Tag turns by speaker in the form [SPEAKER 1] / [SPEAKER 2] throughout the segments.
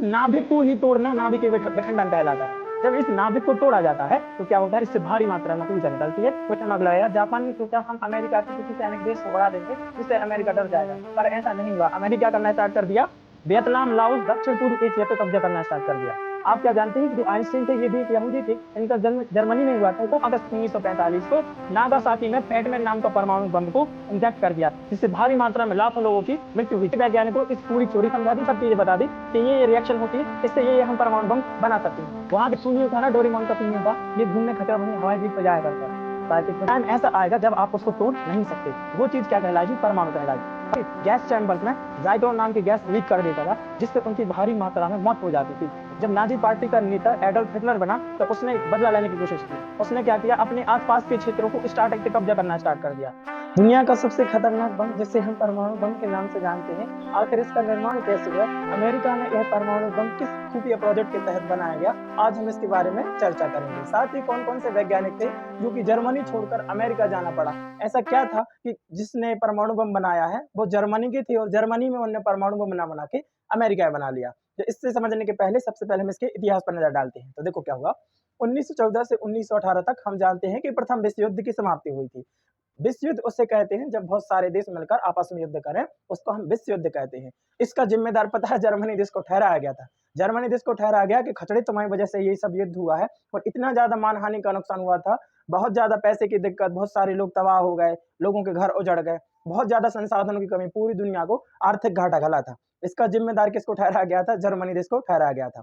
[SPEAKER 1] नाभिक को ही तोड़ना नाभिकीय विखंडन कहलाता है। जब इस नाभिक को तोड़ा जाता है तो क्या होता है, इससे भारी मात्रा में ऊर्जा निकलती है। क्वेश्चन अगला है, जापान ने सोचा हम अमेरिका के किसी सैनिक देश को बढ़ा देंगे जिससे अमेरिका डर जाएगा, पर ऐसा नहीं हुआ। अमेरिका करना स्टार्ट कर दिया, वियतनाम, लाओस, दक्षिण पूर्व एशिया पे कब्जा करना स्टार्ट कर दिया। आप क्या जानते हैं कि जो आइंस्टीन थे ये भी एक यहूदी थे, इनका जन्म जर्मनी में हुआ था। तो अगस्त 1945 को नागासाकी में फैटमैन नाम का परमाणु बम को इंजेक्ट कर दिया, जिससे भारी मात्रा में लाखों लोगों की मृत्यु हुई। वैज्ञानिकों को इस पूरी चोरी समझा दी, सब चीजें बता दी कि ये रिएक्शन होती है, इससे ये हम परमाणु बम बना सकते हैं। वहां के शून्य था ना, डोरेमोन का शून्य था, ये घूमने खतरा वहीं हवाई जीप पे जाया करता है। टाइम ऐसा आएगा जब आप उसको तोड़ नहीं सकते, वो चीज क्या कहलाएगी, परमाणु कहलाएगी। गैस चैम्बर में ज़ाइक्लोन नाम की गैस लीक कर देता था, जिससे उनकी भारी मात्रा में मौत हो जाती थी। जब नाजी पार्टी का नेता एडोल्फ हिटलर बना तो उसने बदला लेने की कोशिश की। उसने क्या किया, अपने आसपास के क्षेत्रों को स्टार्टिंग से कब्जा करना स्टार्ट कर दिया। दुनिया का सबसे खतरनाक बम जिसे हम परमाणु बम के नाम से जानते हैं, आखिर इसका निर्माण कैसे हुआ, अमेरिका में यह परमाणु बम किस खुफिया प्रोजेक्ट के तहत बनाया गया, आज हम इसके बारे में चर्चा करेंगे। साथ ही कौन कौन से वैज्ञानिक थे जो कि जर्मनी छोड़कर अमेरिका जाना पड़ा, ऐसा क्या था कि जिसने परमाणु बम बनाया है वो जर्मनी के थे और जर्मनी में उन्होंने परमाणु बम बना बना के अमेरिका में बना लिया। तो इससे समझने के पहले सबसे पहले हम इसके इतिहास पर नजर डालते हैं। तो देखो क्या हुआ, 1914 से 1918 तक हम जानते हैं कि प्रथम विश्व युद्ध की समाप्ति हुई थी। विश्व युद्ध उससे कहते हैं जब बहुत सारे देश मिलकर आपस में युद्ध करें, उसको हम विश्व युद्ध कहते हैं। इसका जिम्मेदार पता है, जर्मनी देश को ठहराया गया था। जर्मनी देश को ठहराया गया कि खचड़े तुम्हारी वजह से ये सब युद्ध हुआ है और इतना ज्यादा मानहानि का नुकसान हुआ था, बहुत ज्यादा पैसे की दिक्कत, बहुत सारे लोग तबाह हो गए, लोगों के घर उजड़ गए, बहुत ज्यादा संसाधनों की कमी, पूरी दुनिया को आर्थिक घाटा घला था। इसका जिम्मेदार किसको ठहराया गया था, जर्मनी देश को ठहराया गया था।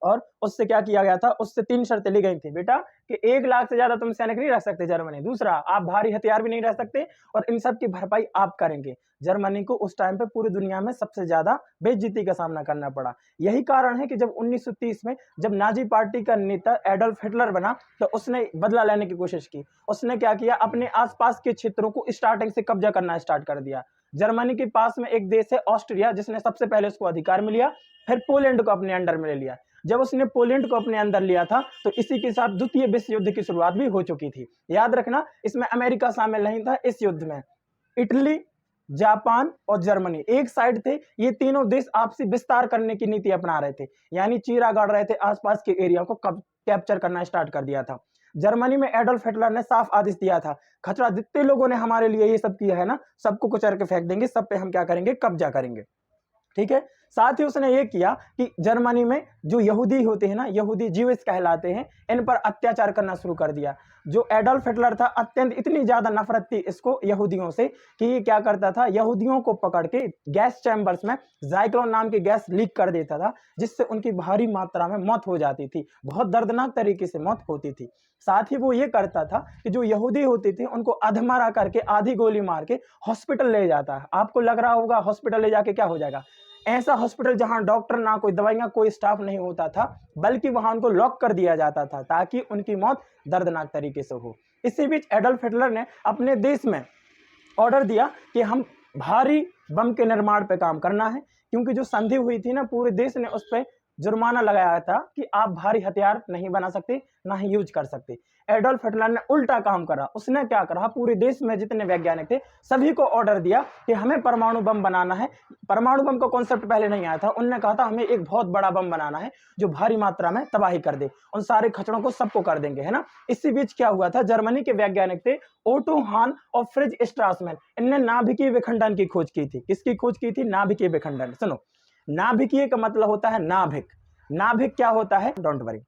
[SPEAKER 1] और उससे क्या किया गया था, उससे 3 शर्तें ली गई थी बेटा कि 1 लाख से ज्यादा तुम सैनिक नहीं रख सकते जर्मनी, दूसरा आप भारी हथियार भी नहीं रख सकते और इन सब की भरपाई आप करेंगे। जर्मनी को उस टाइम पे पूरी दुनिया में सबसे ज्यादा बेइज्जती का सामना करना पड़ा। यही कारण है कि जब 1930 में जब नाजी पार्टी का नेता एडोल्फ हिटलर बना तो उसने बदला लेने की कोशिश की। उसने क्या किया, अपने आसपास के क्षेत्रों को स्टार्टिंग से कब्जा करना स्टार्ट कर दिया। जर्मनी के पास में एक देश है ऑस्ट्रिया, जिसने सबसे पहले उसको अधिकार में लिया, फिर पोलैंड को अपने अंडर में ले लिया। जब उसने पोलैंड को अपने अंदर लिया था तो इसी के साथ द्वितीय विश्व युद्ध की शुरुआत भी हो चुकी थी। याद रखना, इसमें अमेरिका शामिल नहीं था। इस युद्ध में इटली, जापान और जर्मनी एक साइड थे। ये तीनों देश आपसी विस्तार करने की नीति अपना रहे थे, यानी चीरा गाड़ रहे थे, आसपास के एरिया को कैप्चर करना स्टार्ट कर दिया था। जर्मनी में एडोल्फ हिटलर ने साफ आदेश दिया था, खतरा जितने लोगों ने हमारे लिए ये सब किया है ना, सबको कुचल के फेंक देंगे, सब पे हम क्या करेंगे, कब्जा करेंगे। ठीक है। साथ ही उसने ये किया कि जर्मनी में जो यहूदी होते हैं ना, यहूदी जीविस कहलाते हैं, इन पर अत्याचार करना शुरू कर दिया। जो एडोल्फ हिटलर था, अत्यंत इतनी ज्यादा नफरत थी इसको यहूदियों से कि ये क्या करता था, यहूदियों को पकड़ के गैस चैम्बर्स में ज़ाइक्लोन नाम की गैस लीक कर देता था, जिससे उनकी भारी मात्रा में मौत हो जाती थी, बहुत दर्दनाक तरीके से मौत होती थी। साथ ही वो ये करता था कि जो यहूदी होते थे उनको अधमरा करके, आधी गोली मार के हॉस्पिटल ले जाता है। आपको लग रहा होगा हॉस्पिटल ले जाके क्या हो जाएगा, ऐसा हॉस्पिटल जहां डॉक्टर ना कोई दवाइयां, कोई स्टाफ नहीं होता था, बल्कि वहां उनको लॉक कर दिया जाता था ताकि उनकी मौत दर्दनाक तरीके से हो। इसी बीच एडोल्फ हिटलर ने अपने देश में ऑर्डर दिया कि हम भारी बम के निर्माण पे काम करना है, क्योंकि जो संधि हुई थी ना, पूरे देश ने उस पर जुर्माना लगाया था कि आप भारी हथियार नहीं बना सकते, ना ही यूज कर सकते। एडोल्फ हिटलर ने उल्टा काम करा। उसने क्या करा, पूरे देश में जितने वैज्ञानिक थे सभी को ऑर्डर दिया कि हमें परमाणु बम बनाना है। परमाणु बम का कॉन्सेप्ट पहले नहीं आया था। उन्होंने कहा था हमें एक बहुत बड़ा बम बनाना है जो भारी मात्रा में तबाही कर दे, उन सारे खचड़ों को सबको कर देंगे, है ना। इसी बीच क्या हुआ था, जर्मनी के वैज्ञानिक थे ओटो हान और फ्रिज स्ट्रासमैन, इनने नाभिकीय विखंडन की खोज की थी। किसकी खोज की थी, नाभिकीय विखंडन। सुनो, नाभिकीय का मतलब होता है नाभिक। नाभिक क्या होता है, डोंट वरी,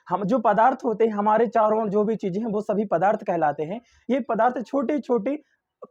[SPEAKER 1] हम जो पदार्थ होते हैं हमारे चारों ओर, जो भी चीजें हैं वो सभी पदार्थ कहलाते हैं। ये पदार्थ छोटे छोटे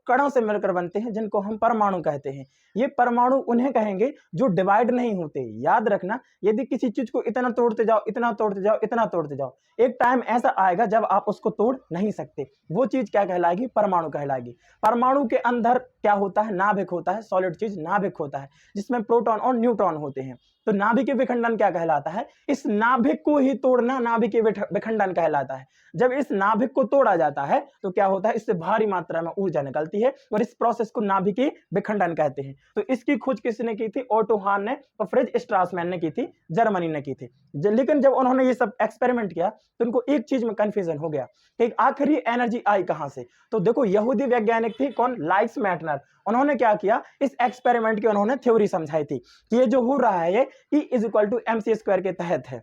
[SPEAKER 1] कणों से मिलकर बनते हैं, जिनको हम परमाणु कहते हैं। ये परमाणु उन्हें कहेंगे जो डिवाइड नहीं होते। याद रखना, यदि किसी चीज को इतना तोड़ते जाओ, इतना तोड़ते जाओ, इतना तोड़ते जाओ, एक टाइम ऐसा आएगा जब आप उसको तोड़ नहीं सकते। वो चीज क्या कहलाएगी, परमाणु कहलाएगी। परमाणु के अंदर क्या होता है, नाभिक होता है, सॉलिड चीज नाभिक होता है, जिसमें प्रोटॉन और न्यूट्रॉन होते हैं। तो नाभिकीय विखंडन क्या कहलाता है, इस नाभिक को ही तोड़ना नाभिकीय विखंडन कहलाता है। जब इस नाभिक को तोड़ा जाता है तो क्या होता है, इससे भारी मात्रा में ऊर्जा निकलती निकलती है और इस प्रोसेस को नाभिकीय विखंडन कहते हैं। तो इसकी खोज किसने की थी? ओटो हान ने और फ्रिज स्ट्रासमैन ने की थी, जर्मनी ने की थी। लेकिन जब उन्होंने ये सब एक्सपेरिमेंट किया तो उनको एक चीज में कंफ्यूजन हो गया कि आखिर ये एनर्जी आई कहां से। तो देखो यहूदी वैज्ञानिक थे कौन? लाइक्स मैटनर। उन्होंने क्या किया, इस एक्सपेरिमेंट की उन्होंने थ्योरी समझाई थी कि ये जो हो रहा है ये E = mc² के तहत है।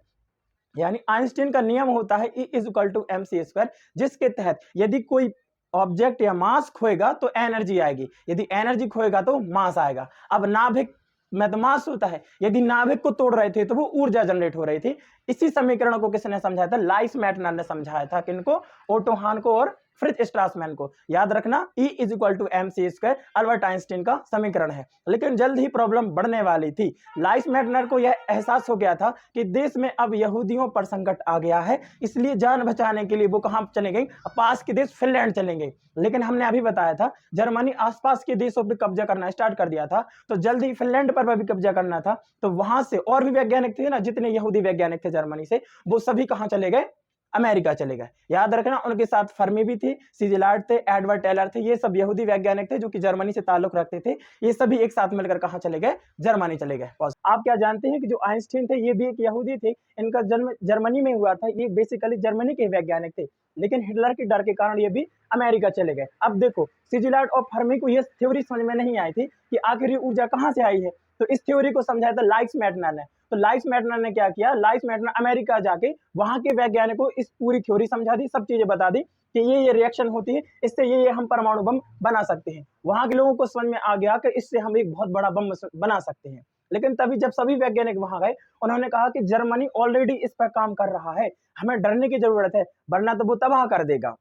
[SPEAKER 1] यानी आइंस्टीन का नियम होता है E = mc², जिसके तहत यदि कोई ऑब्जेक्ट या मास खोएगा तो एनर्जी आएगी, यदि एनर्जी खोएगा तो मास आएगा। अब नाभिक में तो मास होता है, यदि नाभिक को तोड़ रहे थे तो वो ऊर्जा जनरेट हो रही थी। इसी समीकरण को किसने समझाया था? लाइस मैटनर ने समझाया था। किनको? ओटो हान को और फ्रिज स्ट्रासमैन को। याद रखना E = mc², अल्बर्ट आइंस्टीन का समीकरण है। लेकिन जल्द ही प्रॉब्लम बढ़ने वाली थी। लाइस मैटनर को यह एहसास हो गया था कि देश में अब यहूदियों पर संकट आ गया है, इसलिए जान बचाने के लिए वो कहां चले गई? पास के देश फिनलैंड चले गए। लेकिन हमने अभी बताया था जर्मनी आसपास के देशों पर कब्जा करना स्टार्ट कर दिया था, तो जल्द ही फिनलैंड पर भी कब्जा करना था। तो वहां से और भी वैज्ञानिक थे ना, जितने यहूदी वैज्ञानिक थे जर्मनी से, वो सभी कहां चले गए? अमेरिका चले गए। याद रखना उनके साथ फर्मी भी थी, सिजिलार्ड थे, एडवर्ड टेलर थे। ये सब यहूदी वैज्ञानिक थे जो कि जर्मनी से ताल्लुक रखते थे। ये सभी एक साथ मिलकर कहां चले गए? जर्मनी चले गए। आप क्या जानते हैं कि जो आइंस्टीन थे ये भी एक यहूदी थे, इनका जन्म जर्मनी में हुआ था। ये बेसिकली जर्मनी के वैज्ञानिक थे, लेकिन हिटलर के डर के कारण ये भी अमेरिका चले गए। अब देखो सिजिलार्ड और फर्मी को ये थ्योरी समझ में नहीं आई थी कि आखिर ये ऊर्जा कहां से आई है। तो इस थ्योरी को समझाया था लाइक्स मैटनर ने। तो लाइक्स मैटनर ने क्या किया? लाइक्स मैटनर अमेरिका जाके वहां के वैज्ञानिकों को इस पूरी थ्योरी समझा दी, सब चीजें बता दी कि ये रिएक्शन होती है, इससे ये हम परमाणु बम बना सकते हैं। वहां के लोगों को समझ में आ गया कि इससे हम एक बहुत बड़ा बम बना सकते हैं। लेकिन तभी जब सभी वैज्ञानिक वहां गए, उन्होंने कहा कि जर्मनी ऑलरेडी इस पर काम कर रहा है, हमें डरने की जरूरत है, वरना तो वो तबाह कर देगा।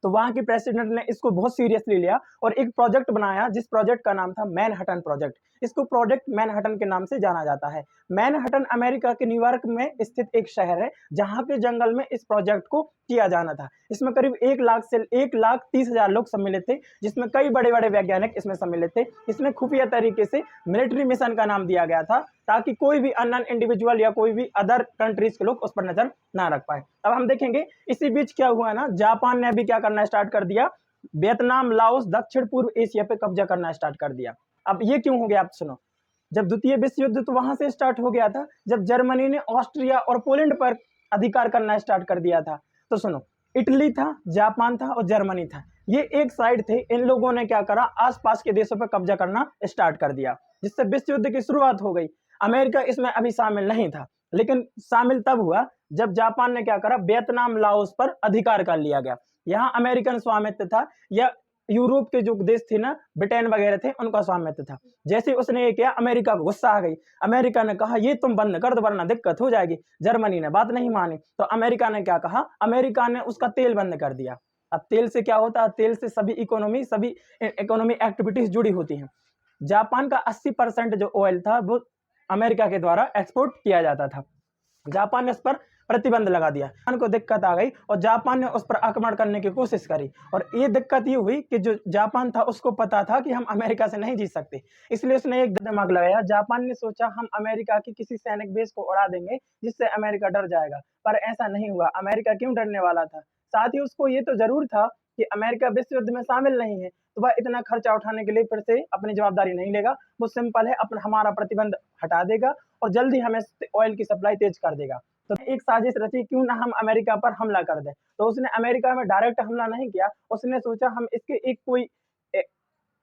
[SPEAKER 1] तो वहां के प्रेसिडेंट ने इसको बहुत सीरियसली लिया और एक प्रोजेक्ट बनाया, जिस प्रोजेक्ट का नाम था मैनहट्टन प्रोजेक्ट। इसको प्रोजेक्ट मैनहट्टन के नाम से जाना जाता है। मैनहट्टन अमेरिका के न्यूयॉर्क में स्थित एक शहर है, जहां के जंगल में इस प्रोजेक्ट को किया जाना था। इसमें करीब 1 लाख से 1,30,000 लोग सम्मिलित थे, जिसमें कई बड़े बड़े वैज्ञानिक इसमें सम्मिलित थे। इसमें खुफिया तरीके से मिलिट्री मिशन का नाम दिया गया था, ताकि कोई भी अननोन इंडिविजुअल या कोई भी अदर कंट्रीज के लोग उस पर नजर ना रख पाए। अब हम देखेंगे इसी बीच क्या हुआ ना, जापान ने भी क्या करना स्टार्ट कर दिया? वियतनाम, लाओस, दक्षिण पूर्व एशिया पे कब्जा करना स्टार्ट कर दिया। अब ये क्यों हो गया? आप सुनो। जब द्वितीय विश्व युद्ध तो वहां से स्टार्ट हो गया था, जब जर्मनी ने ऑस्ट्रिया और पोलैंड पर अधिकार करना स्टार्ट कर दिया था। तो सुनो, इटली था, जापान था और जर्मनी था, ये एक साइड थे। इन लोगों ने क्या करा? आसपास के देशों पर कब्जा करना स्टार्ट कर दिया, जिससे विश्व युद्ध की शुरुआत हो गई। अमेरिका इसमें अभी शामिल नहीं था, लेकिन शामिल तब हुआ जब जापान ने क्या करा? वियतनाम, लाओस पर अधिकार कर लिया गया। यहाँ अमेरिकन स्वामित्व था, या यूरोप के जो देश थे ना, ब्रिटेन वगैरह थे, उनका स्वामित्व था। जैसे उसने ये किया, अमेरिका को गुस्सा आ गई। अमेरिका ने कहा ये तुम बंद कर दो वरना दिक्कत हो जाएगी। जर्मनी ने बात नहीं मानी, तो अमेरिका ने क्या कहा? अमेरिका ने उसका तेल बंद कर दिया। अब तेल से क्या होता है? तेल से सभी इकोनॉमी एक्टिविटीज जुड़ी होती हैं। जापान का 80% जो ऑयल था वो अमेरिका के द्वारा एक्सपोर्ट किया जाता था। जापान ने उस पर प्रतिबंध लगा दिया। जापान को दिक्कत आ गई और जापान ने उस पर आक्रमण करने की कोशिश करी। और ये दिक्कत ये हुई कि जो जापान था उसको पता था कि हम अमेरिका से नहीं जीत सकते, इसलिए उसने एक दिमाग लगाया। जापान ने सोचा हम अमेरिका की किसी सैनिक बेस को उड़ा देंगे, जिससे अमेरिका डर जाएगा। पर ऐसा नहीं हुआ। अमेरिका क्यों डरने वाला था? साथ ही उसको ये तो जरूर था कि अमेरिका विश्व युद्ध में शामिल नहीं है, तो वह इतना खर्चा उठाने के लिए फिर से अपनी जवाबदारी नहीं लेगा। वो सिंपल है, अपना हमारा प्रतिबंध हटा देगा और जल्दी हमें ऑयल की सप्लाई तेज कर देगा। तो एक साजिश रची, क्यों ना हम अमेरिका पर हमला कर दें। तो उसने अमेरिका में डायरेक्ट हमला नहीं किया, उसने सोचा हम इसके एक कोई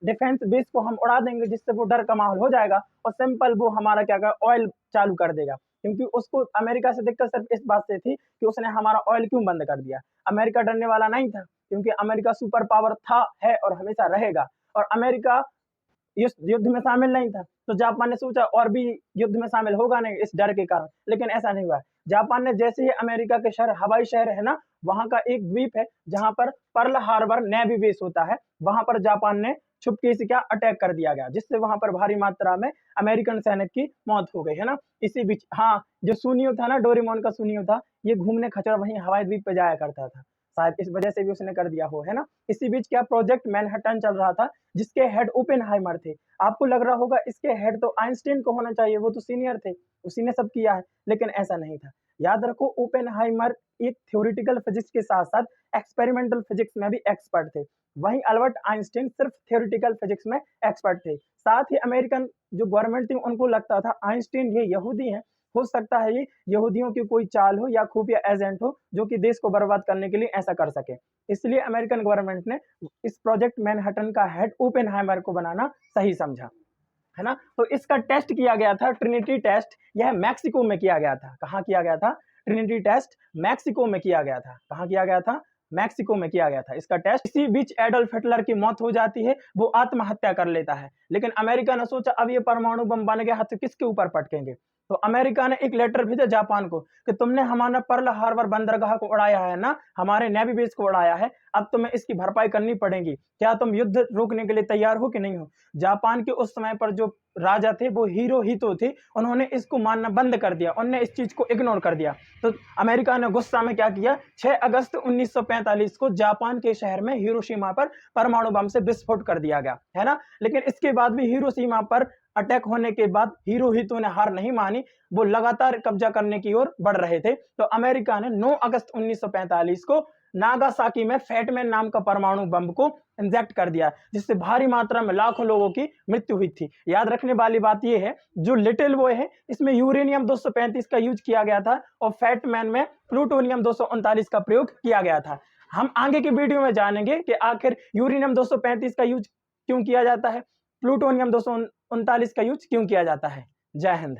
[SPEAKER 1] डिफेंस बेस को हम उड़ा देंगे, जिससे वो डर का माहौल हो जाएगा और सिंपल वो हमारा क्या कर ऑयल चालू कर देगा। क्योंकि उसको अमेरिका से दिक्कत सिर्फ इस बात से थी कि उसने हमारा ऑयल क्यों बंद कर दिया। अमेरिका डरने वाला नहीं था, क्योंकि अमेरिका सुपर पावर था, है और हमेशा रहेगा। और अमेरिका इस युद्ध में शामिल नहीं था, तो जापान ने सोचा और भी युद्ध में शामिल होगा नहीं इस डर के कारण, लेकिन ऐसा नहीं हुआ। जापान ने जैसे ही अमेरिका के शहर, हवाई शहर है ना, वहां का एक द्वीप है जहां पर पर्ल हार्बर नेवी बेस होता है, वहां पर जापान ने छुपके से क्या अटैक कर दिया गया, जिससे वहां पर भारी मात्रा में अमेरिकन सैनिक की मौत हो गई है ना। इसी बीच हाँ, जो सुनियो था ना, डोरेमोन का सुनियो था, ये घूमने खचर वहीं हवाई द्वीप पे जाया करता था। शायद इस वजह से भी उसने कर दिया हो, है ना। इसी बीच क्या प्रोजेक्ट मैनहट्टन चल रहा था, जिसके हेड ओपेनहाइमर थे। आपको लग रहा होगा इसके हेड तो आइंस्टीन को होना चाहिए, वो तो सीनियर थे, उसी ने सब किया है, लेकिन ऐसा नहीं था। याद रखो ओपेनहाइमर एक थ्योरेटिकल फिजिक्स के साथ-साथ एक्सपेरिमेंटल फिजिक्स में भी एक्सपर्ट थे। वहीं अल्बर्ट आइंस्टीन सिर्फ थ्योरेटिकल फिजिक्स में एक्सपर्ट थे। साथ ही अमेरिकन जो गवर्नमेंट थी उनको लगता था आइंस्टीन ये यहूदी हैं, हो सकता है ये यहूदियों की कोई चाल हो या खुफिया एजेंट हो जो कि देश को बर्बाद करने के लिए ऐसा कर सके। इसलिए अमेरिकन गवर्नमेंट ने इस प्रोजेक्ट मैनहट्टन का हेड ओपेनहाइमर को बनाना सही समझा, है ना। तो इसका टेस्ट किया गया था ट्रिनिटी टेस्ट, यह मैक्सिको में किया गया था। कहाँ किया गया था? ट्रिनिटी टेस्ट मैक्सिको में किया गया था। कहाँ किया गया था? मैक्सिको में किया गया था इसका टेस्ट। इसी बीच एडोल्फ हिटलर की मौत हो जाती है, वो आत्महत्या कर लेता है। लेकिन अमेरिका ने सोचा अब ये परमाणु बम बन गया, हाथ किसके ऊपर पटकेंगे। तो अमेरिका ने एक लेटर भेजा जापान को कि तुमने हमारा पर्ल हार्बर बंदरगाह को उड़ाया है ना, हमारे नेवी बेस को उड़ाया है, अब तुम्हें इसकी भरपाई करनी पड़ेगी। क्या तुम युद्ध रोकने के लिए तैयार हो कि नहीं हो? जापान के उस समय पर जो राजा थे वो हिरोहितो थे, उन्होंने इसको मानना बंद कर दिया, उन्होंने इस चीज को इग्नोर कर दिया। तो अमेरिका ने गुस्सा में क्या किया, 6 अगस्त 1945 को जापान के शहर में हिरोशिमा पर परमाणु बम से विस्फोट कर दिया गया, है ना। लेकिन इसके बाद भी हिरोशिमा पर अटैक होने के बाद हिरोहितो ने हार नहीं मानी, वो लगातार कब्जा करने की ओर बढ़ रहे थे। तो अमेरिका ने 9 अगस्त 1945 को नागासाकी में फैटमैन नाम का परमाणु बम को इंजेक्ट कर दिया, जिससे भारी मात्रा में लाखों लोगों की मृत्यु हुई थी। याद रखने वाली बात यह है, जो लिटिल बॉय है इसमें यूरेनियम 235 का यूज किया गया था और फैटमैन में प्लूटोनियम 239 का प्रयोग किया गया था। हम आगे की वीडियो में जानेंगे कि आखिर यूरेनियम 235 का यूज क्यों किया जाता है, प्लूटोनियम 239 का यूज क्यों किया जाता है। जय हिंद।